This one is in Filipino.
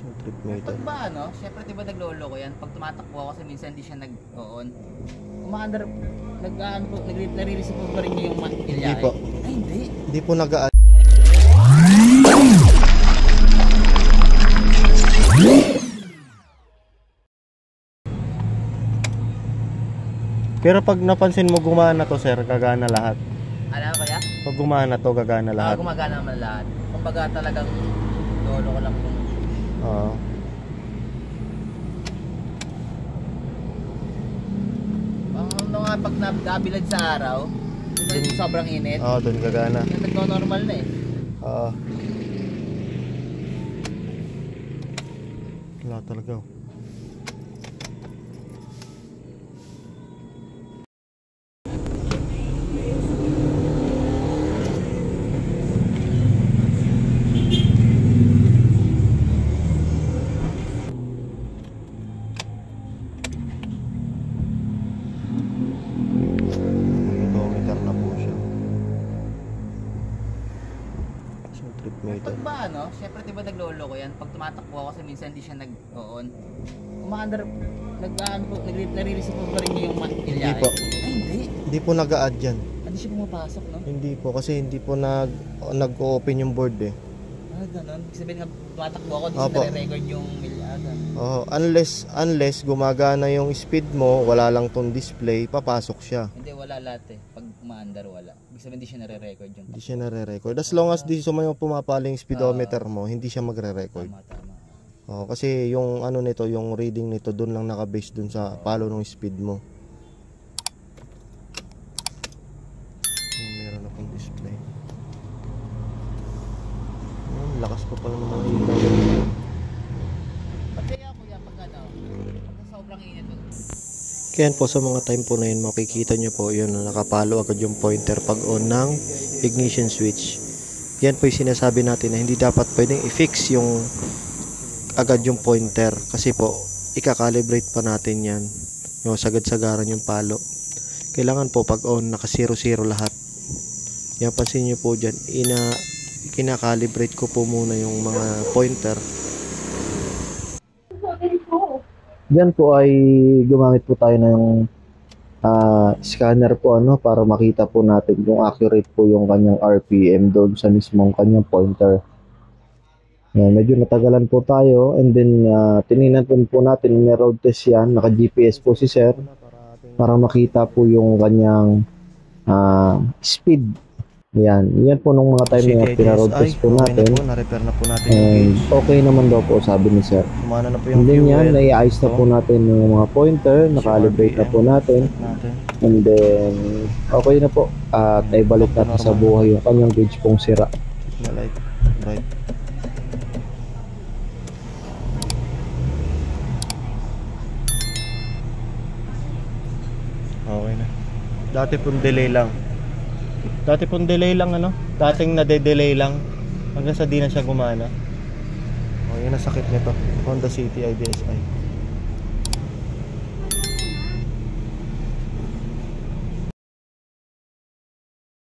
Trip mo ito. Pag ba ano, syempre diba naglolo ko yan, pag tumatakbo ako kasi minsan hindi siya nag-on. Umaandar, nare-receive po ba rin niya yung ilyahe? Hindi po. Ay hindi. Hindi po nag-a- Pero pag napansin mo gumana to sir, gagana lahat. Alam ko ya? Pag gumana to, gagana lahat. Gumagana naman lahat. Kumbaga talagang lolo ko lang yung... Oo. Ano nga pag nabilad sa araw, sobrang init. Oo, doon gagana. Yung nagno-normal na eh. Oo. Wala talaga. Trip mo ito. Pag ba ano, syempre diba naglolo ko yan, pag tumatakbo ako kasi minsan hindi siya nag-on. Umaandar, nare-receive po ba rin niya yung ilyahe? Hindi po. Ay hindi. Hindi po nag-a-add yan. Hindi siya pumapasok no? Hindi po kasi hindi po nag-open yung board eh. Ah ganun, ibig sabihin nga tumatakbo ako, hindi Opo. siya nare-record yung ilyahe. Oh, unless gumagana yung speed mo, wala lang tong display, papasok siya. Hindi, wala lahat eh. Pag umaandar, wala. Ibig sabihin hindi siya nare-record yung... Hindi siya nare-record. As long as di sumayo pumapaling speedometer mo, hindi siya magre-record. Tama. Oh, kasi yung ano nito, yung reading nito doon lang naka-base doon sa palo ng speed mo. Meron akong display. Lakas pa pala naman yung kaya po sa mga time po na yun, makikita nyo po yun na nakapalo agad yung pointer pag on ng ignition switch. Yan po yung sinasabi natin na hindi dapat pwedeng i-fix yung agad yung pointer kasi po ika-calibrate pa natin yan yung sagad-sagaran yung palo. Kailangan po pag on naka 0-0 lahat. Yan, pansin nyo po dyan, kina-calibrate ko po muna yung mga pointer. Diyan po ay gumamit po tayo ng scanner po para makita po natin yung accurate po yung kanyang RPM doon sa mismong kanyang pointer. Yan, medyo natagalan po tayo and then tinignan po natin, may road test yan, naka GPS po si sir para makita po yung kanyang speed. Yan po nung mga time na pina-road test po natin. Na-repair na po natin and okay naman daw po sabi ni sir. Kumana na po yung fuel. Yan, nai-ayos na po natin yung mga pointer, na-calibrate na po natin. And then, okay na po. At naibalik natin sa buhay yung kanyang gauge pong sira. Right. Okay na. Dati pong delay lang. Dating nade-delay lang hanggang sa di na siya gumana. Oh, yun ang sakit nito. Honda City IDSi.